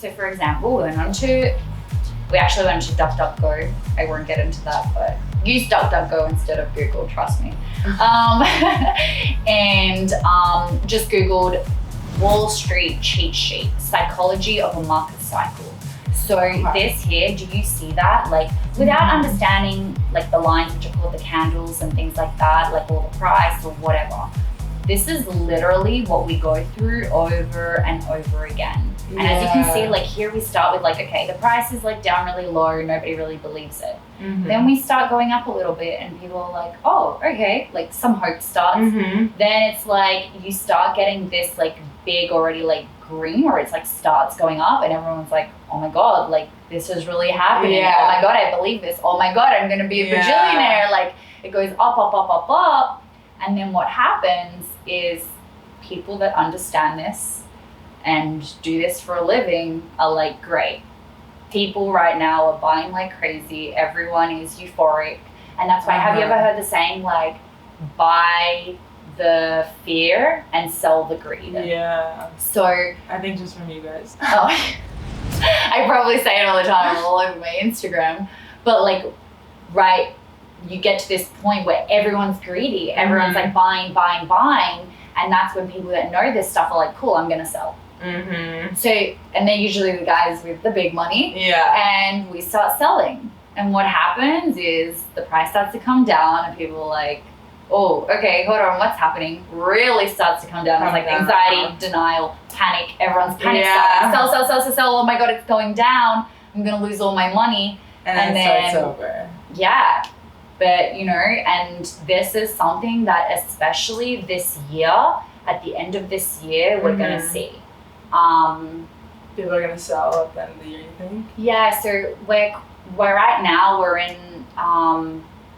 So for example, we actually went to DuckDuckGo. I won't get into that, but use DuckDuckGo instead of Google, trust me. And just Googled Wall Street cheat sheet, psychology of a market cycle. So this here, do you see that? Like without understanding like the lines, which are called the candles and things like that, like all the price or whatever. This is literally what we go through over and over again. And as you can see, like here we start with like, okay, the price is like down really low, nobody really believes it. Then we start going up a little bit and people are like, oh, okay, like some hope starts. Then it's like you start getting this like big already like green where it's like starts going up and everyone's like, oh my God, like this is really happening. Oh my God, I believe this. Oh my God, I'm gonna be a bajillionaire. Like it goes up, up, up, up, up. And then what happens is people that understand this and do this for a living are like, great. People right now are buying like crazy. Everyone is euphoric. And that's why, have you ever heard the saying like, buy the fear and sell the greed? Yeah. So I think just from you guys. I probably say it all the time all over my Instagram. But like, right, you get to this point where everyone's greedy. Everyone's like buying, buying, buying. And that's when people that know this stuff are like, cool, I'm gonna sell. So, and they're usually the guys with the big money. And we start selling. And what happens is the price starts to come down and people are like, oh, okay, hold on, what's happening? Really starts to come down. It's like anxiety, denial, panic. Everyone's panic. Sell, sell, sell, sell, sell. Oh my God, it's going down. I'm gonna lose all my money. And then it's over. Yeah. But, you know, and this is something that especially this year, at the end of this year, we're going to see. People are going to sell at the end of the year, you think? Yeah, so we're right now, we're in,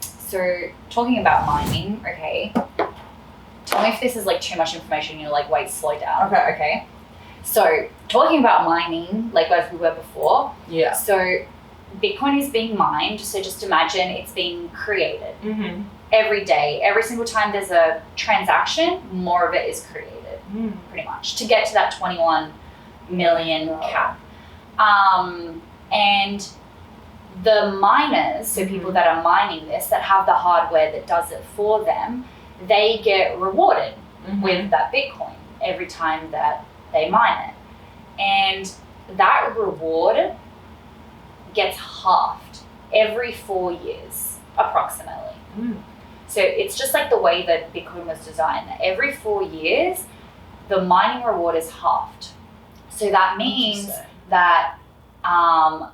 so talking about mining, okay. Tell me if this is like too much information, you're like, wait, slow down. Okay. So talking about mining, like as we were before. So Bitcoin is being mined, so just imagine it's being created every day. Every single time there's a transaction, more of it is created, pretty much, to get to that 21 million cap. And the miners, so people that are mining this, that have the hardware that does it for them, they get rewarded with that Bitcoin every time that they mine it. And that reward gets halved every 4 years, approximately. So it's just like the way that Bitcoin was designed. Every 4 years, the mining reward is halved. So that means that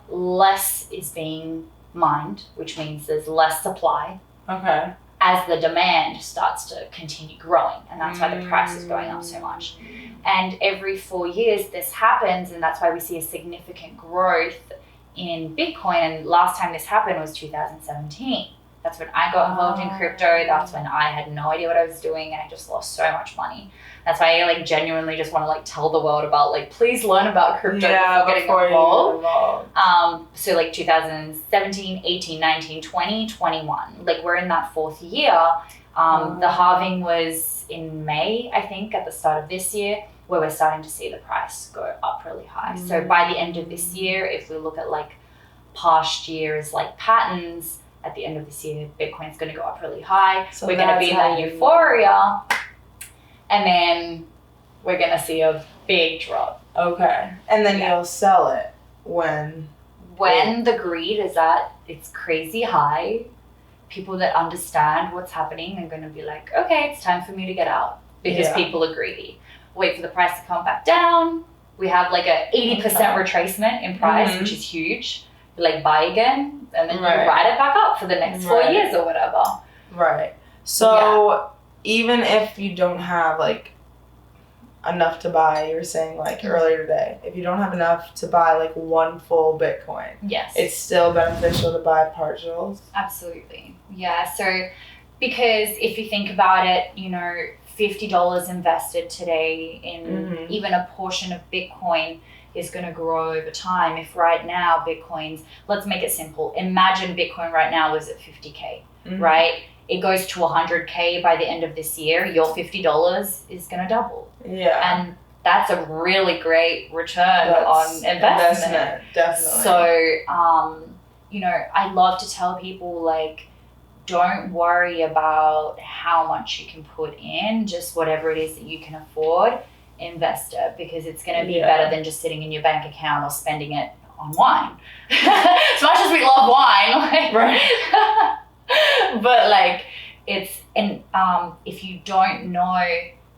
less is being mined, which means there's less supply. As the demand starts to continue growing, and that's why the price is going up so much. And every 4 years this happens, and that's why we see a significant growth in Bitcoin. And last time this happened was 2017. That's when I got involved in crypto. That's when I had no idea what I was doing and I just lost so much money. That's why I like genuinely just want to like tell the world about like, please learn about crypto before getting involved. So like 2017, 18, 19, 20, 21, like we're in that fourth year. The halving was in May, I think, at the start of this year, where we're starting to see the price go up really high. So by the end of this year, if we look at like past years, like patterns, at the end of this year, Bitcoin's going to go up really high. So we're going to be in that euphoria, and then we're going to see a big drop. And then you'll sell it when the greed is at its crazy high. People that understand what's happening are going to be like, okay, it's time for me to get out, because people are greedy. Wait for the price to come back down. We have like a 80% retracement in price, which is huge. You like buy again, and then you ride it back up for the next 4 years or whatever. So even if you don't have like enough to buy, you were saying like earlier today, if you don't have enough to buy like one full Bitcoin, it's still beneficial to buy partials? Absolutely. Yeah. So because if you think about it, you know, $50 invested today in even a portion of Bitcoin is going to grow over time. If right now Bitcoin's, let's make it simple. Imagine Bitcoin right now is at 50K, right? It goes to 100K by the end of this year. Your $50 is going to double. And that's a really great return on investment. Definitely. So, you know, I love to tell people, like, don't worry about how much you can put in, just whatever it is that you can afford, invest it, because it's going to be better than just sitting in your bank account or spending it on wine. As much as we love wine, like, right. but like it's, and if you don't know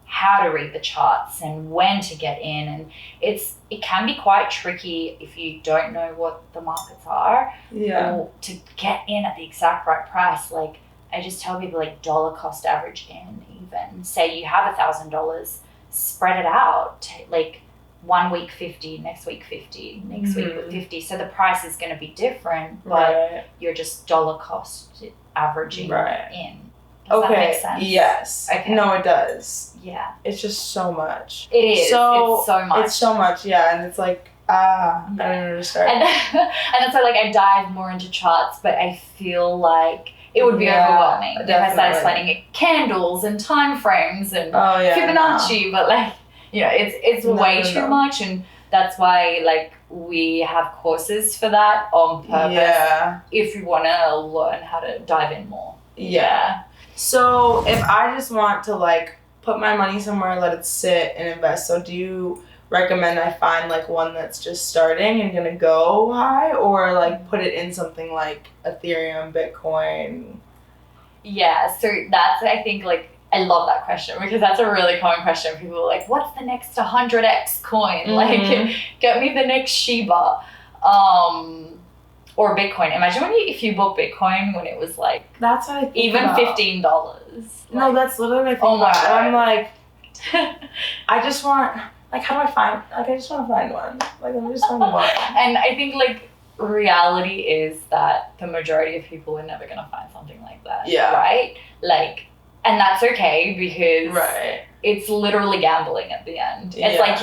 how to read the charts and when to get in, and it can be quite tricky if you don't know what the markets are, or to get in at the exact right price. Like, I just tell people, like, dollar cost average in. Even say you have $1,000, spread it out, like 1 week 50, next week 50, next week 50, so the price is going to be different, but you're just dollar cost averaging in. Does that make sense? Yes. Okay. No, it does. Yeah. It's just so much. It is. It's so much. It's so much, and it's like, I don't know where to start. And that's why, like, I dive more into charts, but I feel like it would be overwhelming if I started explaining candles and time frames and Fibonacci, but, like, you know, it's way too much, and that's why, like, we have courses for that on purpose if you want to learn how to dive in more. So if I just want to, like, put my money somewhere, let it sit and invest, so do you recommend I find, like, one that's just starting and gonna go high, or, like, put it in something like Ethereum, Bitcoin? Yeah, so that's, I think, like, I love that question, because that's a really common question. People are like, what's the next 100x coin? Like, get me the next Shiba. Or Bitcoin. Imagine if you bought Bitcoin when it was, like, that's what I think even about. $15. Like, no, that's literally what I think about. And I'm like, I just want, like, how do I find, like, I just want to find one. Like, I'm just find one. And I think, like, reality is that the majority of people are never going to find something like that. Yeah. Right? Like, and that's okay, because it's literally gambling at the end. It's like,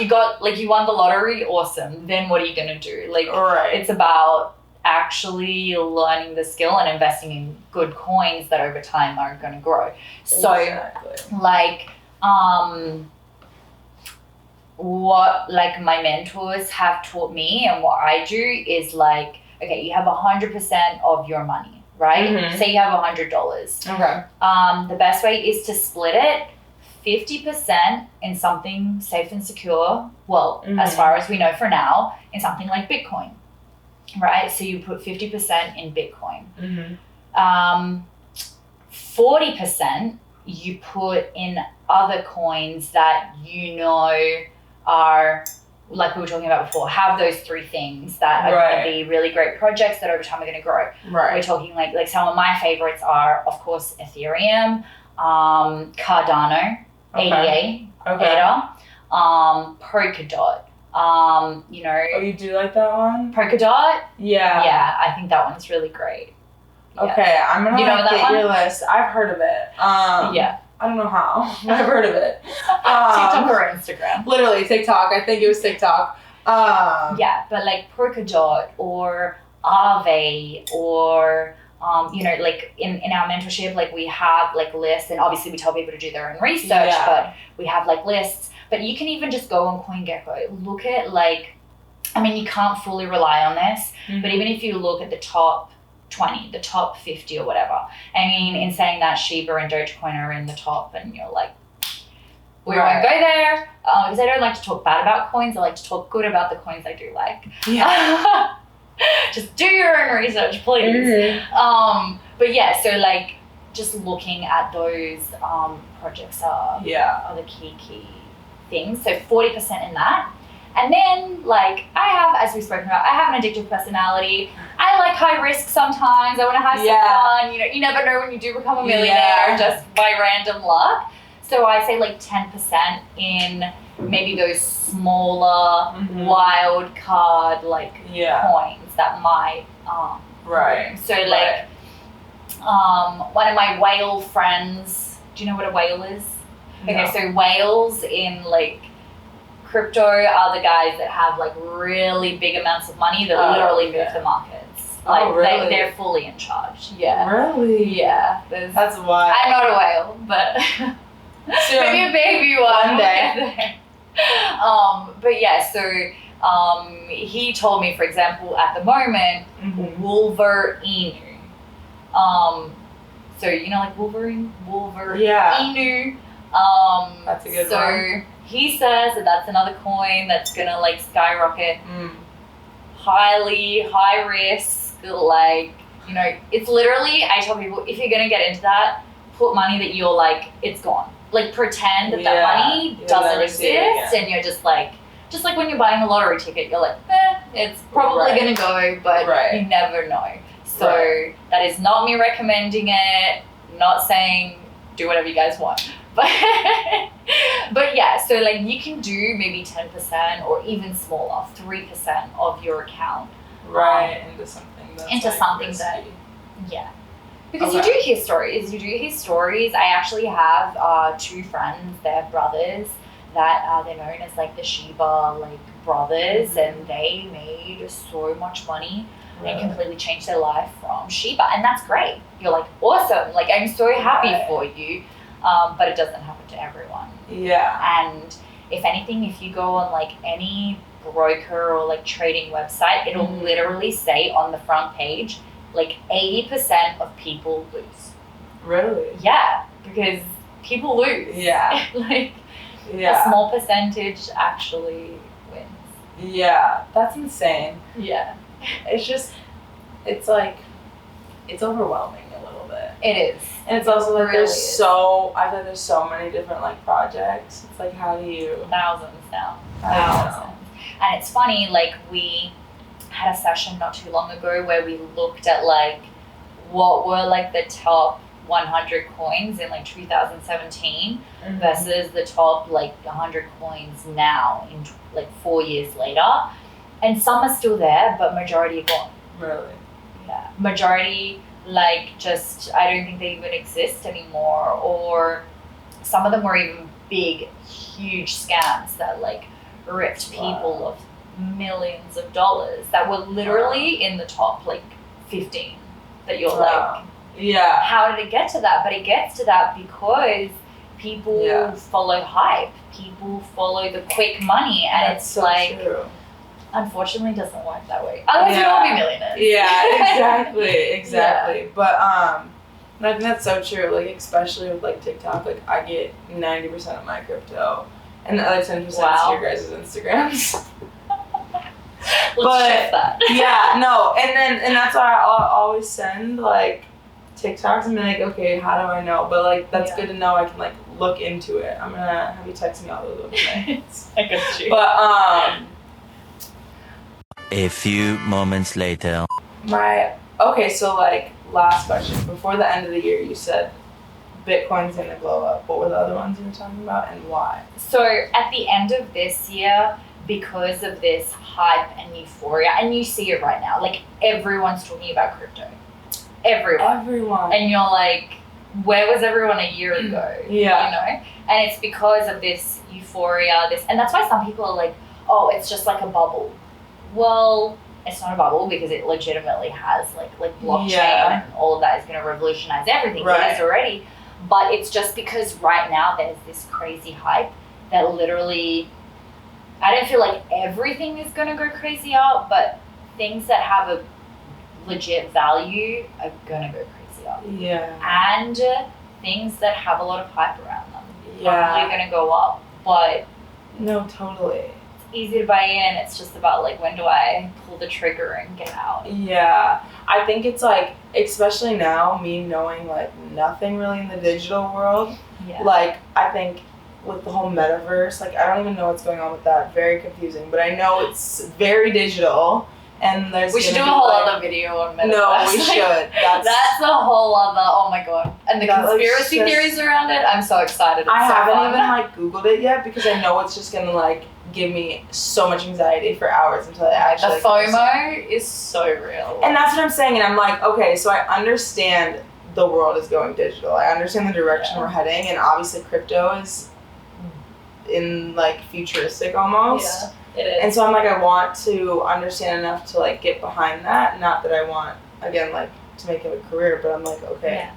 you won the lottery, awesome. Then what are you going to do? Like, it's about actually learning the skill and investing in good coins that over time are going to grow. So, like, what, like, my mentors have taught me and what I do is, like, okay, you have 100% of your money, right? Say you have $100. Okay. The best way is to split it 50% in something safe and secure. Well, as far as we know for now, in something like Bitcoin. Right, so you put 50% in Bitcoin. 40% you put in other coins that you know are, like we were talking about before, have those three things that are going to be really great projects that over time are going to grow. We're talking like some of my favorites are, of course, Ethereum, Cardano, ADA, ADA, Polkadot. You know. Oh, you do like that one? Polkadot? Yeah. Yeah, I think that one's really great. Yeah. Okay, I'm gonna get your list. I've heard of it. I don't know how, but I've heard of it. TikTok or Instagram? Literally, TikTok. I think it was TikTok. Yeah, but like Polkadot or Aave or you know, like in our mentorship, like we have like lists, and obviously we tell people to do their own research, but we have like lists. But you can even just go on CoinGecko, look at like, I mean, you can't fully rely on this, but even if you look at the top 20, the top 50 or whatever, I mean, in saying that, Shiba and Dogecoin are in the top, and you're like, we won't go there, because I don't like to talk bad about coins. I like to talk good about the coins I do like. Yeah. Just do your own research, please. But yeah, so like just looking at those projects are the key things. So 40% in that. And then like I have, as we've spoken about, I have an addictive personality. I like high risk sometimes. I want to have some fun. You know, you never know when you do become a millionaire just by random luck. So I say like 10% in maybe those smaller wild card like coins that might So like one of my whale friends, do you know what a whale is? No. Okay, so whales in like crypto are the guys that have like really big amounts of money that literally move the markets. Like they're fully in charge. Yeah. Really? Yeah. That's wild. I'm not a whale, but maybe a baby one day. But yeah, so he told me, for example, at the moment, Wolverine. So you know, like Wolverine. Yeah. That's a good one. So he says that that's another coin that's gonna like skyrocket. High risk, like, you know, it's literally, I tell people, if you're gonna get into that, put money that you're like, it's gone. Like pretend that money doesn't exist, and you're just like when you're buying a lottery ticket, you're like, it's probably gonna go, but you never know. So that is not me recommending it, not saying do whatever you guys want. But yeah, so like you can do maybe 10% or even smaller, 3% of your account. Into something that, yeah. Because you do hear stories. I actually have 2 friends, they're brothers, that they're known as like the Shiba like brothers, and they made so much money and completely changed their life from Shiba, and that's great. You're like, awesome, like I'm so happy for you. But it doesn't happen to everyone. Yeah. And if anything, if you go on like any broker or like trading website, it'll literally say on the front page, like 80% of people lose. Really? Yeah, because people lose. Yeah. Like a small percentage actually wins. Yeah, that's insane. Yeah. It's like, it's overwhelming a little bit. It is. And it's also like I feel like there's so many different like projects. It's like, how do you? Thousands now. Thousands. And it's funny, like we had a session not too long ago where we looked at like what were like the top 100 coins in like 2017 versus the top like 100 coins now in like 4 years later. And some are still there, but majority are gone. Really? Yeah. Majority, like, just, I don't think they even exist anymore, or some of them were even big, huge scams that, like, ripped people of millions of dollars that were literally in the top, like, 15 that you're like, how did it get to that? But it gets to that because people follow hype, people follow the quick money, and it's so like, unfortunately, it doesn't work that way. Otherwise, we'd all be millionaires. Yeah, exactly. Yeah. But I think that's so true. Like, especially with like TikTok, like I get 90% of my crypto, and the other 10% is your guys' Instagrams. Let's check that. And that's why I always send like TikToks and be like, okay, how do I know? But like that's good to know. I can like look into it. I'm gonna have you text me all those websites. I got you. But a few moments later. So like last question. Before the end of the year, you said Bitcoin's gonna blow up. What were the other ones you were talking about, and why? So at the end of this year, because of this hype and euphoria, and you see it right now, like everyone's talking about crypto. Everyone. And you're like, where was everyone a year ago? Yeah. You know? And it's because of this euphoria, and that's why some people are like, oh, it's just like a bubble. Well, it's not a bubble because it legitimately has like blockchain and all of that is going to revolutionize everything. It is already. But it's just because right now there's this crazy hype that literally, I don't feel like everything is going to go crazy up, but things that have a legit value are going to go crazy up. Yeah. And things that have a lot of hype around them are probably going to go up. But no, totally. Easy to buy in. It's just about like, when do I pull the trigger and get out? Yeah, I think it's like, especially now, me knowing like nothing really in the digital world. Like I think with the whole metaverse, like I don't even know what's going on with that. Very confusing, but I know it's very digital. And we should do a whole other video on metaverse. No, we should. That's a whole other. Oh my god! And the conspiracy theories around it. I'm so excited. I haven't even like Googled it yet because I know it's just gonna like give me so much anxiety for hours until I actually. The FOMO is so real. And that's what I'm saying. And I'm like, okay, so I understand the world is going digital. I understand the direction we're heading, and obviously crypto is in like futuristic almost. Yeah. It is. And so I'm like, I want to understand enough to like get behind that. Not that I want, again, like to make it a career, but I'm like, okay,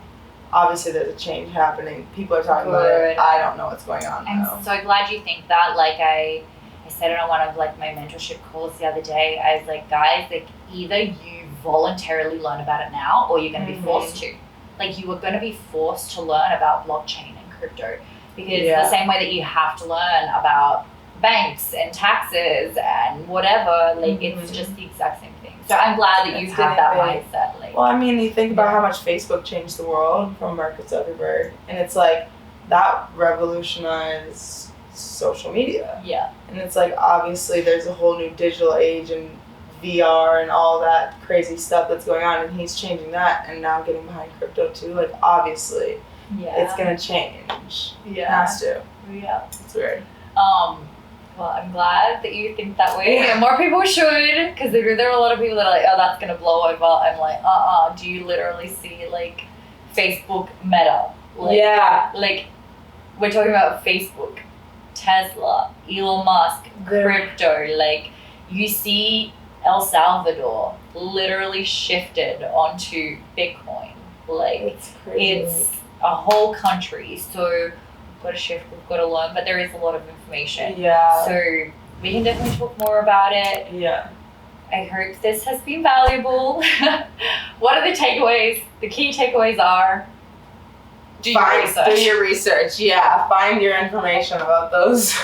obviously there's a change happening. People are talking about it. I don't know what's going on now. I'm so glad you think that. Like I said it on one of like my mentorship calls the other day. I was like, guys, like either you voluntarily learn about it now or you're going to be forced to. Like you are going to be forced to learn about blockchain and crypto because the same way that you have to learn about banks and taxes and whatever, like it's just the exact same thing. So I'm glad that you have that mindset. Like, well, I mean, you think about how much Facebook changed the world from Mark Zuckerberg, and it's like that revolutionized social media. Yeah. And it's like obviously there's a whole new digital age and VR and all that crazy stuff that's going on, and he's changing that and now getting behind crypto too. Like obviously, it's gonna change. Yeah, it has to. Yeah, it's weird. Well, I'm glad that you think that way, and more people should, because there are a lot of people that are like, oh, that's gonna blow over. I'm like, do you literally see like Facebook Meta? Like, like we're talking about Facebook, Tesla, Elon Musk, crypto. Like you see El Salvador literally shifted onto Bitcoin. Like it's crazy. It's a whole country. So we've got to shift, we've got to learn, but there is a lot of information. Yeah. So we can definitely talk more about it. Yeah. I hope this has been valuable. What are the takeaways? The key takeaways are do your research. Yeah, find your information about those.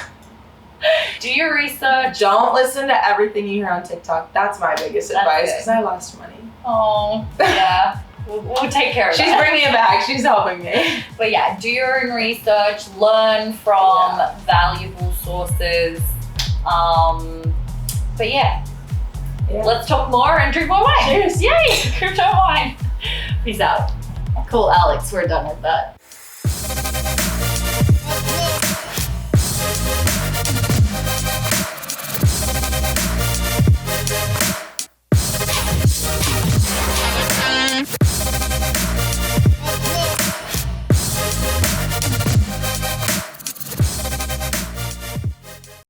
Do your research. Don't listen to everything you hear on TikTok. That's my biggest advice because I lost money. Oh, yeah. We'll take care of that. She's bringing it back. She's helping me. But yeah, do your own research. Learn from valuable sources. But yeah, let's talk more and drink more wine. Cheers. Yay! Crypto wine. Peace out. Cool, Alex. We're done with that.